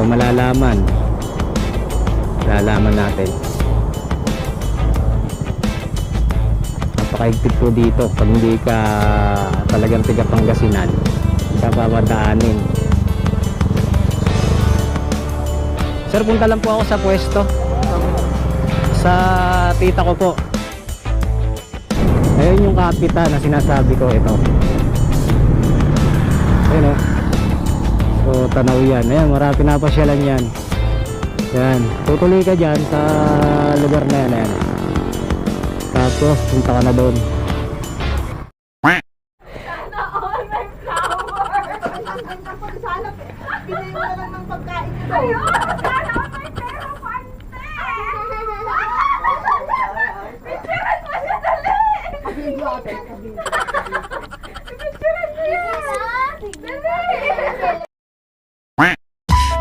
So malalaman natin. Napakahigpit po dito pag hindi ka talagang tiga Pangasinan, hindi ka papadaanin. Sir, punta lang po ako sa pwesto sa tita ko po. Ayun yung kapita na sinasabi ko, ito. Ayun o. So tanaw yan. Ayan, marami pinapasyalan yan. Yan, tutuloy ka dyan sa lugar na yan. Ayan. Tapos punta ka na doon.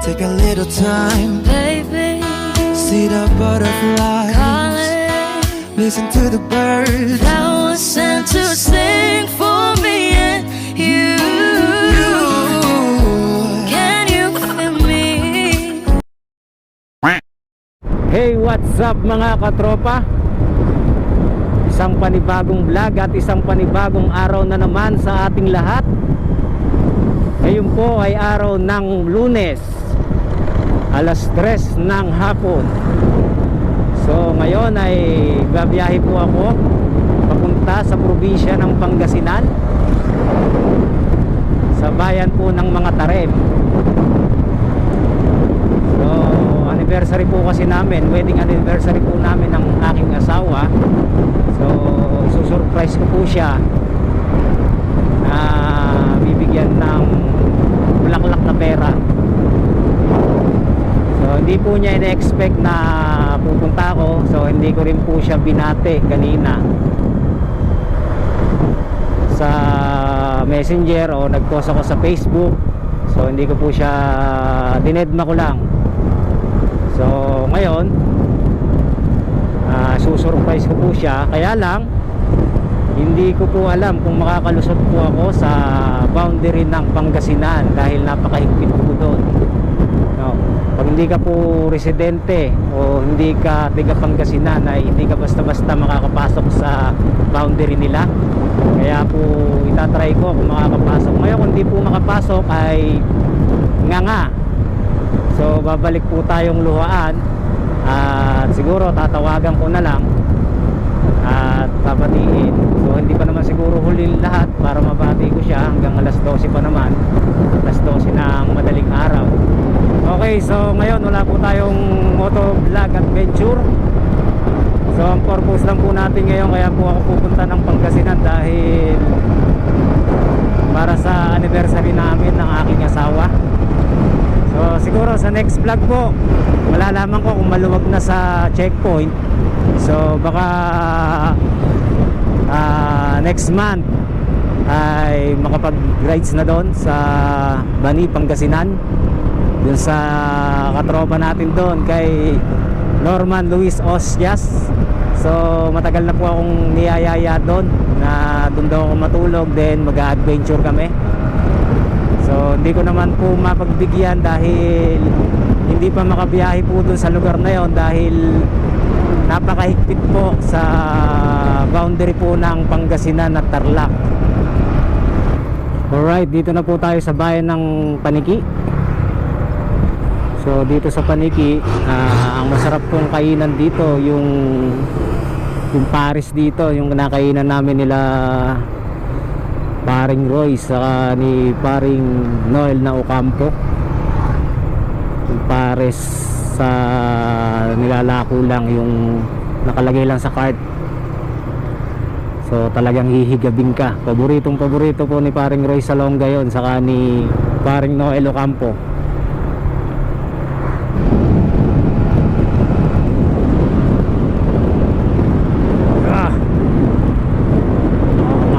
Take a little time, baby. See the butterflies calling. Listen to the birds that was sent to sing for me and you. Can you feel me? Hey, what's up mga katropa? Isang panibagong vlog at isang panibagong araw na naman sa ating lahat. Ngayon po ay araw ng Lunes, alas 3 ng hapon. So ngayon ay babiyahe po ako papunta sa probinsya ng Pangasinan, sa bayan po ng mga Tarem. So anniversary po kasi namin, wedding anniversary po namin ng aking asawa. So isusurprise ko po siya na bibigyan ng bulaklak na pera. So hindi po niya ina-expect na pupunta ako. So hindi ko rin po siya binate kanina sa Messenger o nag-post ako sa Facebook. So hindi ko po siya, dinedma ko lang. So ngayon susurprise ko po siya. Kaya lang hindi ko po alam kung makakalusot po ako sa boundary ng Pangasinan dahil napakahigpit po doon. No. Pag hindi ka po residente o hindi ka tiga Pangasinan ay hindi ka basta-basta makakapasok sa boundary nila. Kaya po itatry ko kung makakapasok. Ngayon kung hindi po makapasok ay nga. So babalik po tayong luhaan at siguro tatawagan ko na lang at papatiin. So hindi pa naman siguro huli lahat para mabati ko siya hanggang alas 12 pa naman, alas 12 ng madaling araw. Okay, so ngayon wala po tayong moto vlog adventure. So ang purpose lang po natin ngayon, kaya po ako pupunta ng Pangasinan dahil para sa anniversary namin ng aking asawa. So siguro sa next vlog po malalaman ko kung maluwag na sa checkpoint. So baka next month ay makapag-rides na doon sa Bani, Pangasinan, dun sa katropa natin doon kay Norman Luis Osias. So matagal na po akong niyayaya doon na doon daw ako matulog, then mag-adventure kami. So hindi ko naman po mapagbigyan dahil hindi pa makabiyahe po doon sa lugar na yon dahil napakahigpit po sa boundary po ng Pangasinan at Tarlac. Alright, dito na po tayo sa bayan ng Paniki. So dito sa Paniki, ang masarap pong kainan dito yung Paris dito, yung kinakainan namin nila Paring Roy saka ni Paring Noel na Ocampo. Yung Paris sa nilalako lang, yung nakalagay lang sa cart. So talagang hihigabing ka. Paborito po ni Paring Roy Salonga yon, saka ni Paring Noel Ocampo.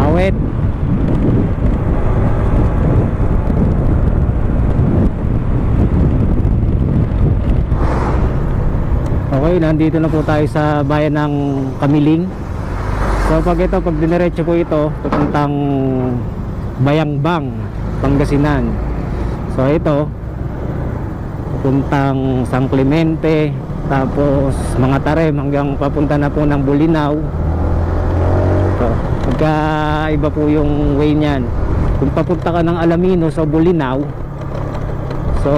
Awet. Okay, nandito na po tayo sa bayan ng Kamiling. So pag diniretso ko ito, papuntang Bayangbang, Pangasinan. So ito, puntang San Clemente, tapos mga Tarem hanggang papunta na po ng Bulinaw. So, magkaiba po yung way niyan. Kung papunta ka ng Alaminos o Bulinaw, so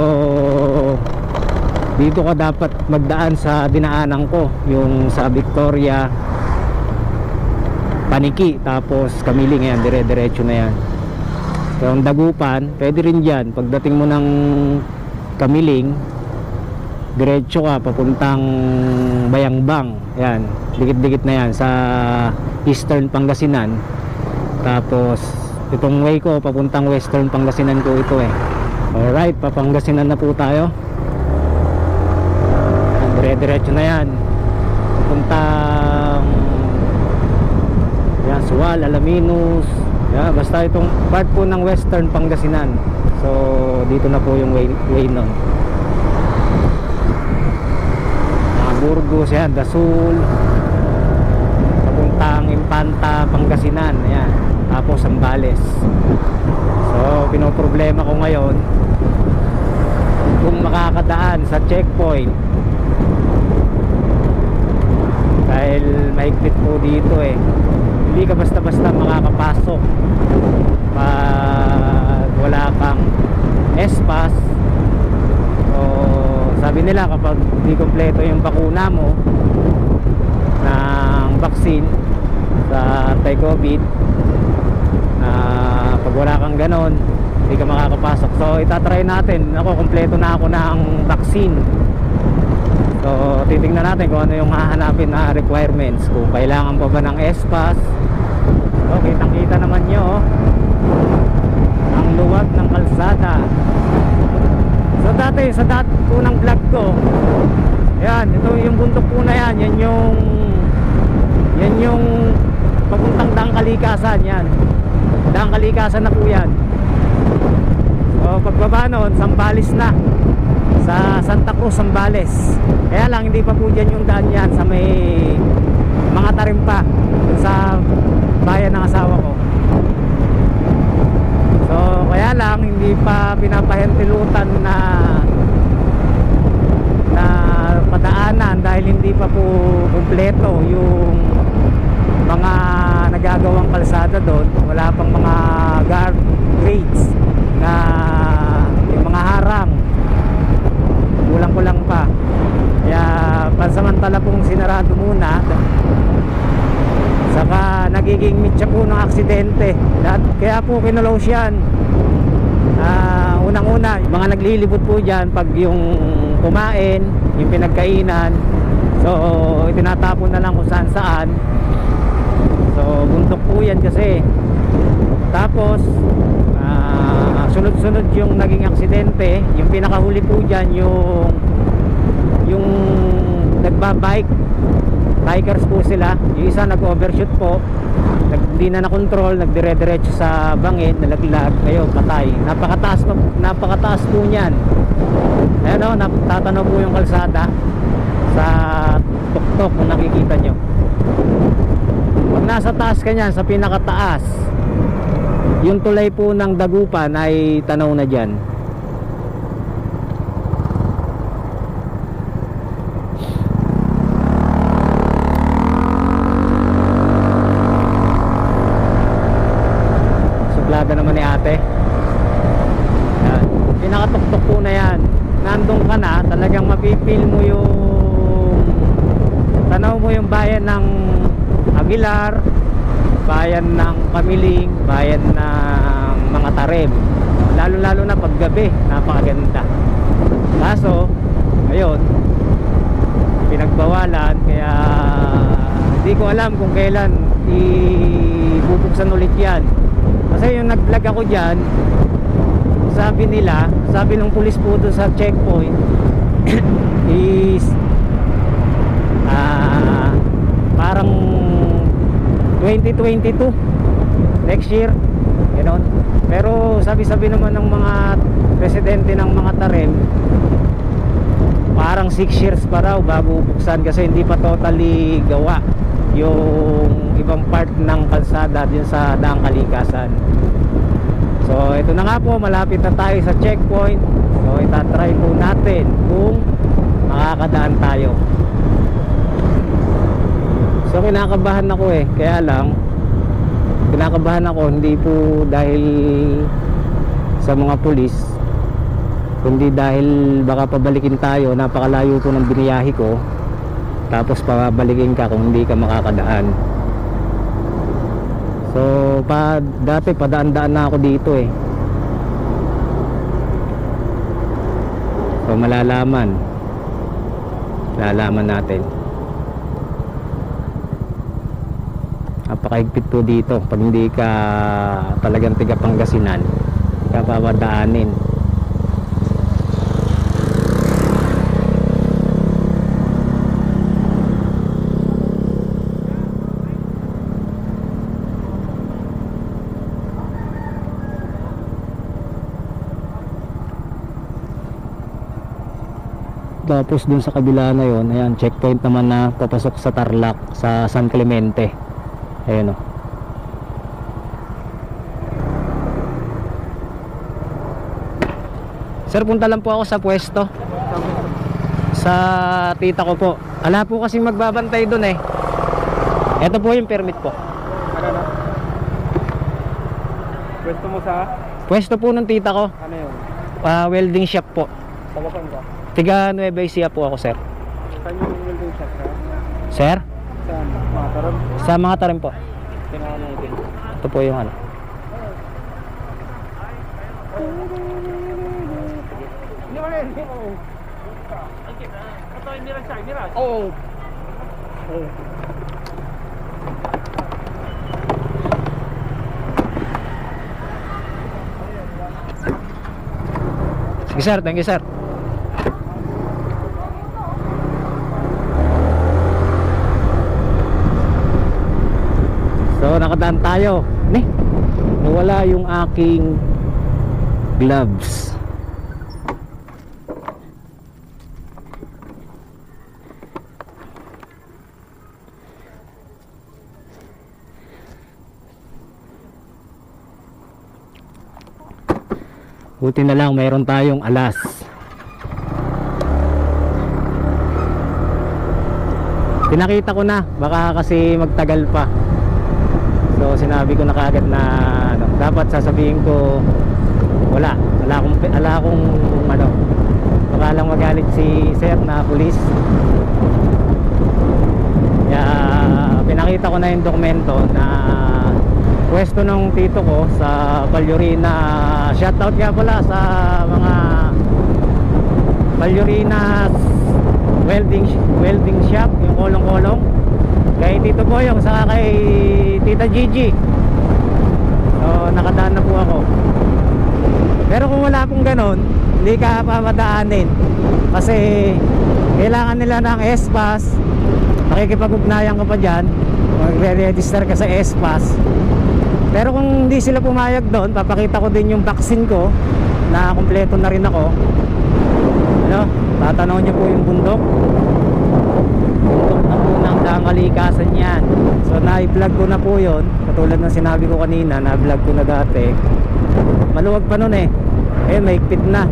dito ka dapat magdaan sa dinaanan ko, yung sa Victoria, Paniki, tapos Kamiling. Yan, dire-diretso na yan. So ang Dagupan, pwede rin dyan. Pagdating mo ng Kamiling, diretso ka papuntang Bayangbang. Yan, dikit-dikit na yan sa Eastern Pangasinan. Tapos itong way ko papuntang Western Pangasinan ko ito eh. Alright, Papangasinan na po tayo. Dire-diretso na yan papuntang yan, Sual, Alaminos. Yan, basta itong part po ng Western Pangasinan. So dito na po yung way nun. Mga Burgos, yan, Dasul, papuntang Impanta, Pangasinan. Yan, tapos Zambales. So pinoproblema ko ngayon kung makakadaan sa checkpoint, dahil mahigpit po dito eh. Hindi ka basta-basta makakapasok pag wala kang S-Pass. So sabi nila kapag di kompleto yung bakuna mo ng vaccine sa anti-COVID, pag wala kang ganon, hindi ka makakapasok. So itatry natin. Ako, kompleto na ako ng vaccine. So titingnan natin kung ano yung hahanapin na requirements, kung kailangan pa ba ng S-Pass. So kitang kita naman nyo ang luwag ng kalsada. So dati sa unang vlog ko, yan, ito yung bundok po na yan. Yan yung papuntang Daang Kalikasan. Yan, Daang Kalikasan na po yan. So pagbaba nun, Zambales na, sa Santa Cruz, Zambales. Kaya lang hindi pa po dyan yung daan yan, sa may mga Tarem pa, sa bayan ng asawa ko. So kaya lang hindi pa pinapahentilutan na padaanan dahil hindi pa po kumpleto yung mga nagagawang kalsada doon. Wala pang mga guard grades na yung mga harang, kulang-kulang pa. Kaya pansamantala pong sinarado muna, saka nagiging mitya po ng aksidente. Kaya po kinulose yan. Unang-una, mga naglilibot po dyan pag yung kumain, yung pinagkainan, so itinatapon na lang kung saan-saan. So buntok po yan kasi. Tapos sunod-sunod yung naging aksidente. Yung pinakahuli po dyan, yung nagbabike, bikers po sila. Yung isa nag-overshoot po, hindi na nakontrol, nagdire-diretso sa bangin, nalaglag, kayo patay. Napakataas po niyan. Ayan o, tatanaw po yung kalsada sa tuktok kung nakikita nyo. Pag nasa taas ka niyan, sa pinakataas, yung tulay po ng Dagupan ay tanaw na dyan. Suplada naman ni ate. Yan, pinakatuktok po na yan. Nandun ka na, talagang mapipil mo yung tanaw mo yung bayan ng Aguilar, bayan ng Kamiling, bayan ng mga Tarem. Lalo na paggabi, napakaganda. Kaso ayun, pinagbawalan, kaya hindi ko alam kung kailan ibubuksan ulit yan. Kasi yung nag-vlog ako dyan, sabi ng pulis po doon sa checkpoint is parang 2022 next year, gano'n. Pero sabi naman ng mga presidente ng mga Tarem, parang 6 years pa raw bago buksan, kasi hindi pa totally gawa yung ibang part ng kalsada din sa Daang Kalikasan. So ito na nga po, malapit na tayo sa checkpoint. So itatry po natin kung makakadaan tayo. So kinakabahan ako kaya lang kinakabahan ako hindi po dahil sa mga pulis, kundi dahil baka pabalikin tayo, napakalayo po ng biniyahe ko, tapos pabalikin ka kung hindi ka makakadaan. So dati padaan-daan na ako dito so malalaman natin. Napakahigpit po dito pag hindi ka talagang tiga Pangasinan, ka papadaanin. Tapos dun sa kabila na yon, ayan, checkpoint naman na papasok sa Tarlac, sa San Clemente. Ayan o. Sir, punta lang po ako sa pwesto sa tita ko po. Ala po kasi magbabantay dun Ito po yung permit po. Ano na? Pwesto mo sa? Pwesto po ng tita ko, Ano yun? welding shop po. Tagapan ka? Tiga Nueva Ecija po ako, sir. Saan yung welding shop ka? Sir? Saan? Mga tarap? Sa mga tarim po. Kailangan natin. Ito po yung ano. Hindi mo rin. Ito hindi rin siya. Hindi rin. Oo. Sige sir, thank you sir. So nakadaan tayo. Nawala yung aking gloves. Buti na lang mayroon tayong alas. Pinakita ko na, baka kasi magtagal pa. So sinabi ko na kaagad na dapat sasabihin ko wala akong baka lang magalit si sir na pulis. Kaya pinakita ko na yung dokumento na pwesto ng tito ko sa Valyurina. Shoutout nga pala sa mga Valyurina welding shop, yung kolong-kolong kay Tito Boyong saka kay Tita Gigi. So nakadaan na po ako. Pero kung wala pong ganon, hindi ka pamadaanin kasi kailangan nila ng S-Pass. Makikipag-ugnayan ka pa dyan, magre-register ka sa S-Pass. Pero kung hindi sila pumayag doon, papakita ko din yung vaccine ko na kumpleto na rin ako. Tatanaw niyo po yung bundok na po ng Daang Kalikasan yan. So na-vlog ko na po yun, katulad ng sinabi ko kanina, na-vlog ko na dati. Maluwag pa nun mahigpit na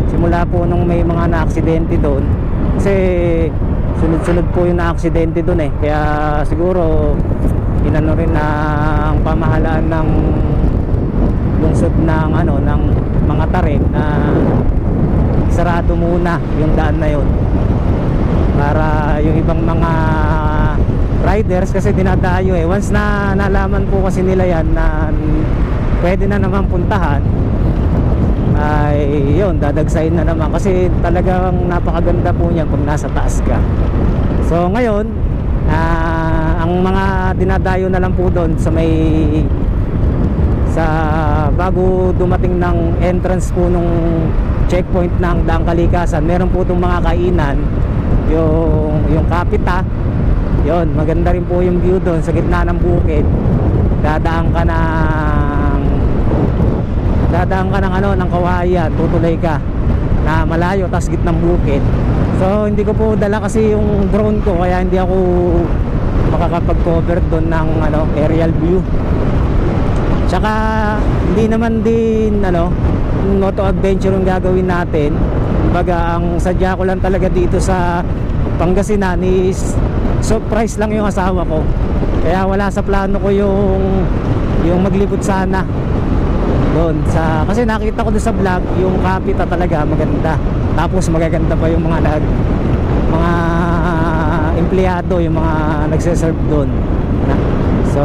simula po nung may mga na-aksidente doon, kasi sunod-sunod po yung na-aksidente doon kaya siguro inano rin na ang pamahalaan ng lungsod ng ng mga tarim na sarado muna yung daan na yun para yung ibang mga riders, kasi dinadayo once na nalaman po kasi nila yan na pwede na naman puntahan, ay yun, dadagsayin na naman kasi talagang napakaganda po niyan pag nasa taas ka. So ngayon ang mga dinadayo na lang po doon sa bago dumating ng entrance po nung checkpoint ng Daang Kalikasan, meron po itong mga kainan, yung Kapita. Yun, maganda rin po yung view doon sa gitna ng bukid. Dadaan ka ng ng kawayan, tutuloy ka na malayo tas gitnang bukid. So hindi ko po dala kasi yung drone ko, kaya hindi ako makakapag-cover doon ng aerial view. Tsaka hindi naman din moto adventure yung gagawin natin. Kumbaga ang sadya ko lang talaga dito sa Pangasinan is surprise lang yung asawa ko. Kaya wala sa plano ko yung maglibot sana doon sa, kasi nakita ko doon sa vlog yung kapita talaga maganda. Tapos magaganda pa yung mga empleyado, yung mga nagse-serve doon. So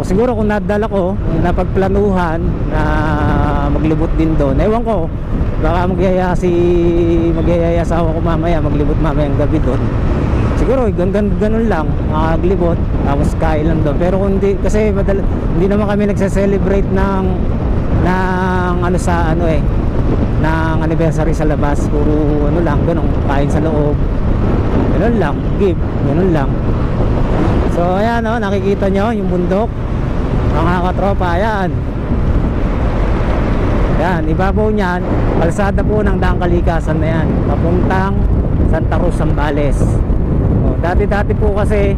siguro kung nadala ko, napagplanuhan na maglibot din doon, ewan ko, baka magyaya asawa ko mamaya maglibot mamayang gabi doon. Siguro ganun lang, maglibot tapos kain lang doon. Pero kung hindi, kasi hindi naman kami nagse-celebrate ng ng anniversary sa labas. Puro lang, ganun, kain sa loob, ganun lang, give, ganun lang. So ayan, nakikita nyo yung bundok, mga katropa. Ayan, ibabaw niyan, kalsada po ng Daang Kalikasan na yan, papuntang Santa Cruz, Zambales. Dati po kasi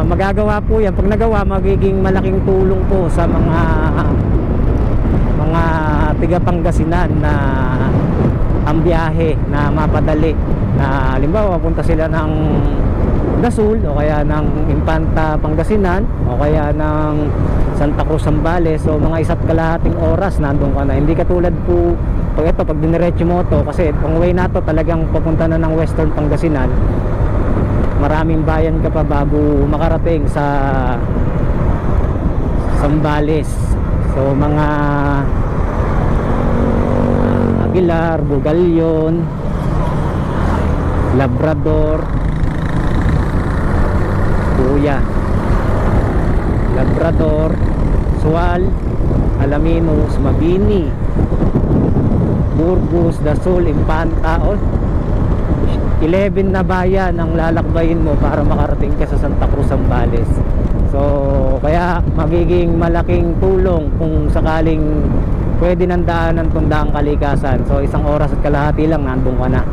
magagawa po yan. Pag nagawa, magiging malaking tulong po sa mga tiga Pangasinan na ang biyahe na mapadali, na halimbawa punta sila ng Dasul o kaya ng Infanta, Pangasinan, o kaya ng Santa Cruz, Zambales. So mga 1.5 oras nandun ka na. Hindi katulad po pag diniretso mo to, kasi ang way na to talagang papunta na ng Western Pangasinan. Maraming bayan ka pa bago makarating sa Zambales. So mga Aguilar, Bugalyon, Labrador, Labrador, Sual, Alaminos, Mabini, Burgos, Dasul, Infanta. 11 na bayan ang lalakbayin mo para makarating ka sa Santa Cruz, Zambales. So kaya magiging malaking tulong kung sakaling pwede nang daanan tong Daang Kalikasan. So 1 oras at kalahati lang nandun ka na.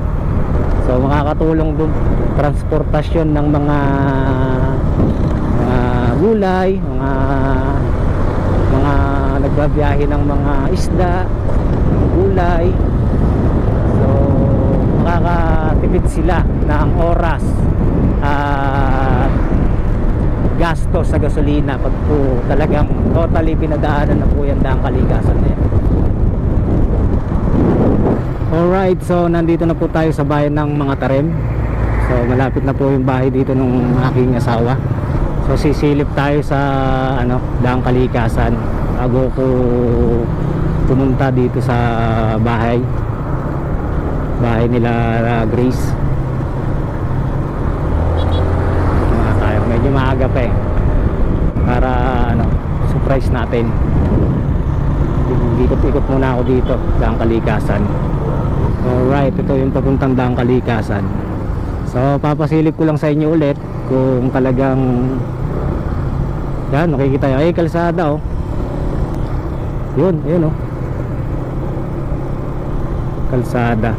So makakatulong doon transportasyon ng mga gulay, mga nagbabiyahe ng mga isda, gulay. So makakatipid sila ng oras at gasto sa gasolina pag po talagang totally pinadaanan na po yung Daang Kalikasan na yan. Alright, so nandito na po tayo sa bayan ng mga Tarem. So malapit na po yung bahay dito ng aking asawa. So sisilip tayo sa Daang Kalikasan bago ko pumunta dito sa bahay nila Grace. Tayo medyo maaga pa para surprise natin. Ikot muna ako dito, Daang Kalikasan. Alright, ito yung papuntang Daang Kalikasan. So papasilip ko lang sa inyo ulit kung talagang yan, makikita nyo kalsada yun kalsada.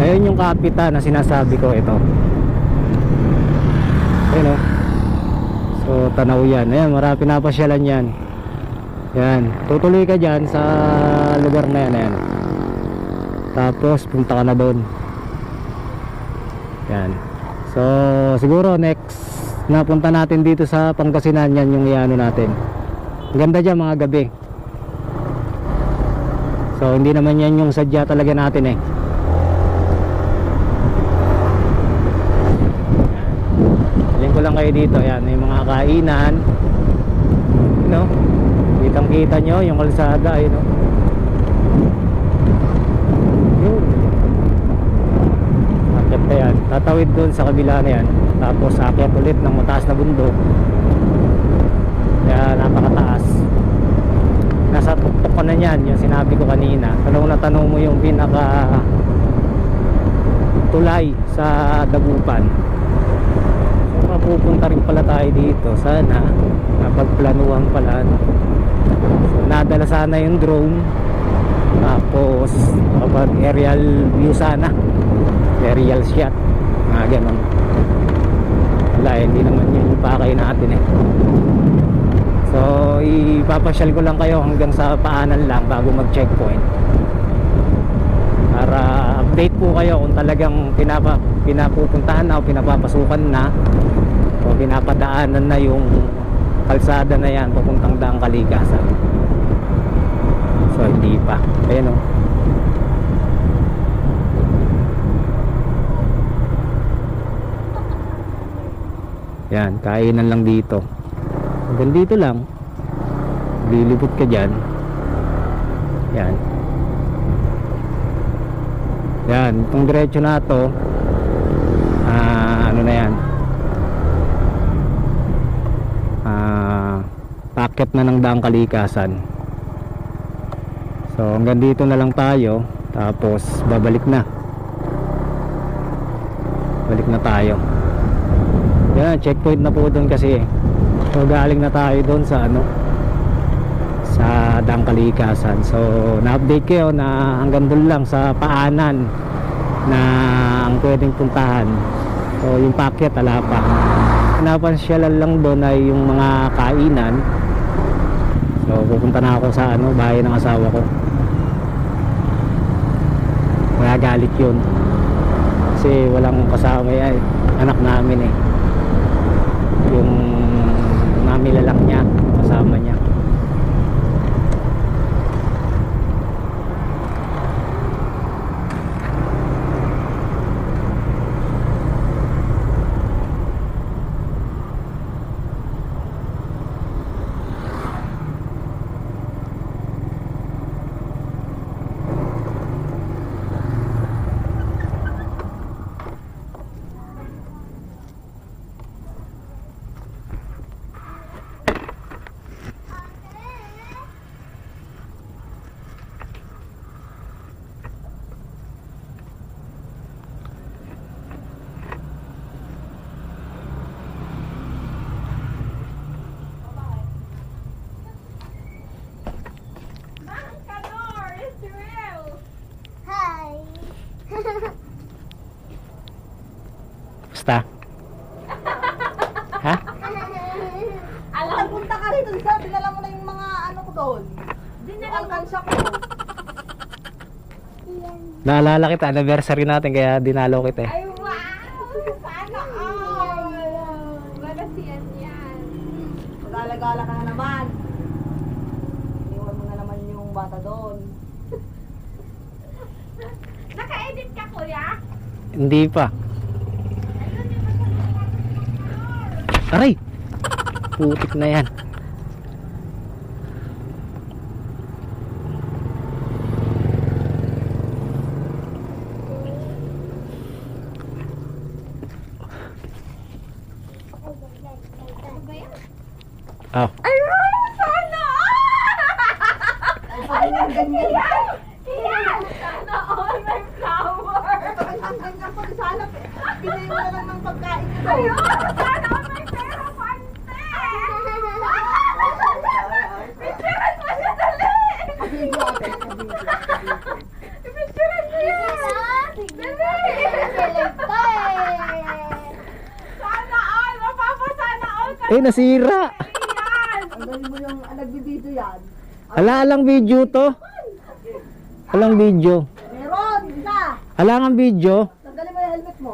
Ayun yung kapita na sinasabi ko, ito. Ayun So tanaw yan. Ayan, marami pinapasyalan yan. Yan, tutuloy ka dyan sa lugar na yan. Ayan. Tapos punta ka na doon. Yan. So siguro next na punta natin dito sa Pangasinan, yan yung iano natin. Ganda dyan mga gabi. So hindi naman yan yung sadya talaga natin Alin ko lang kayo dito. Yan, yung mga kainan. Kitang kita nyo yung kalsada. Yun. Akyat na yan. Tatawid dun sa kabila na yan. Tapos akyat ulit ng mataas na bundok. Kaya napakataas. Nasa tuktok ka na yan, yung sinabi ko kanina. Tanong mo yung pinaka tulay sa Dagupan. So mapupunta rin pala tayo dito. Sana napagplanuhan pala. So nadala sana yung drone. Tapos kapag aerial view sana, aerial shot, ganon. wala eh, hindi naman yun yung pakay natin eh. So ipapasyal ko lang kayo hanggang sa paanan lang bago mag checkpoint, para update po kayo kung talagang pinapupuntahan na o pinapapasukan na o pinapadaanan na yung kalsada na yan papuntang Daang Kalikasan. So hindi pa, ayun o. Yan, kainan lang dito. Hanggang dito lang. Lilipot ka dyan. Yan. Yan, itong diretso na to, ano na yan, packet na ng Daang Kalikasan. So hanggang dito na lang tayo, tapos babalik na. Balik na tayo. Yan, checkpoint na po doon kasi. So galing na tayo doon sa ano, sa Daang Kalikasan. So na-update kayo na hanggang doon lang sa paanan na ang pwedeng puntahan. So yung packet ala pa. Pinapansyalan lang doon ay yung mga kainan. So pupunta na ako sa ano, bahay ng asawa ko. Kaya galit yun kasi walang kasama ay anak namin eh, yung namila lang niya kasama niya. Basta. Ha? Alam, punta ka rito, sir. Dinala mo na yung mga ano ko doon. Dinala mo. Alkansya ko. Naalala kita, anniversary natin kaya dinalo kita eh. Ay, wow! Sana all! Magasiyan yan. Mag-alagala ka na naman. Iwan mo na naman yung bata doon. Naka-edit ka, kuya? Hindi pa. Aray! Putik na yan. Oh. Ay, sana! Ay, ganyan yan! Yan! Sana all my flower! Ay, ganyan pa sana. Pinayin mo na lang ng pagkain ko. Ayun! Sana all my pera, pante! Picturean mo siya, dali! Picturean mo yan! Dali! Sana all! Mapapasana all ka! Eh, nasira! Ang galing mo yung nagbibideo yan. Alang video to. Alang video. Meron! Isa! Alang video. Tanggalin mo yung helmet mo.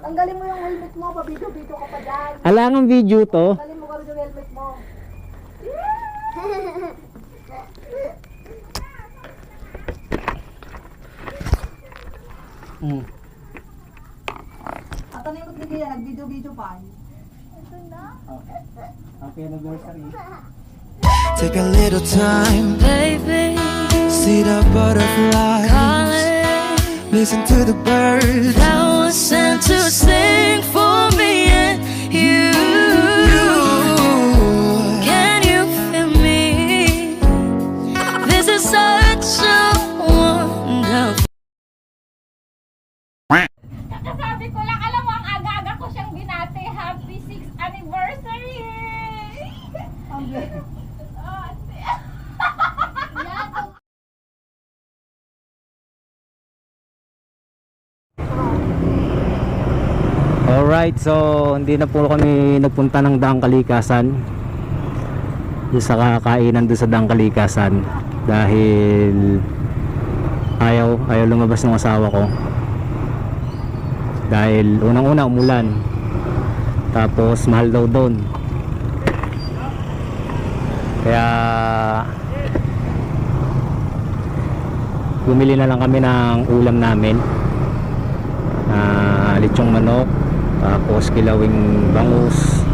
Tanggalin mo yung helmet mo. Pabito-bito ka pa dyan. Alang video to. Tanggalin mo ka rin yung helmet mo. At ano yung nagbigay yan? Nag-video-video pa. Happy anniversary. Take a little time, baby. See the butterflies. Calling. Listen to the birds. Flowers sent to sing for me and you. Can you feel me? This is such a wonderful. Sabi ko lang, alam mo, ang aga-aga ko siyang binati. Happy 6th anniversary! Alright, so hindi na po kami nagpunta ng Daang Kalikasan, doon sa kakainan doon sa Daang Kalikasan, dahil ayaw lumabas ng asawa ko, dahil unang-una umulan, tapos mahal daw doon, kaya bumili na lang kami ng ulam namin, lechong manok, tapos kilawing bangus,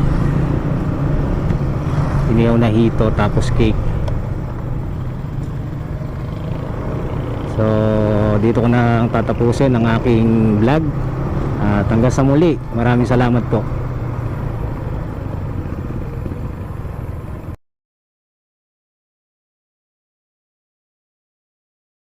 inihaw na hito, tapos cake. So dito ko na tatapusin ang aking vlog, at hanggang sa muli, maraming salamat po.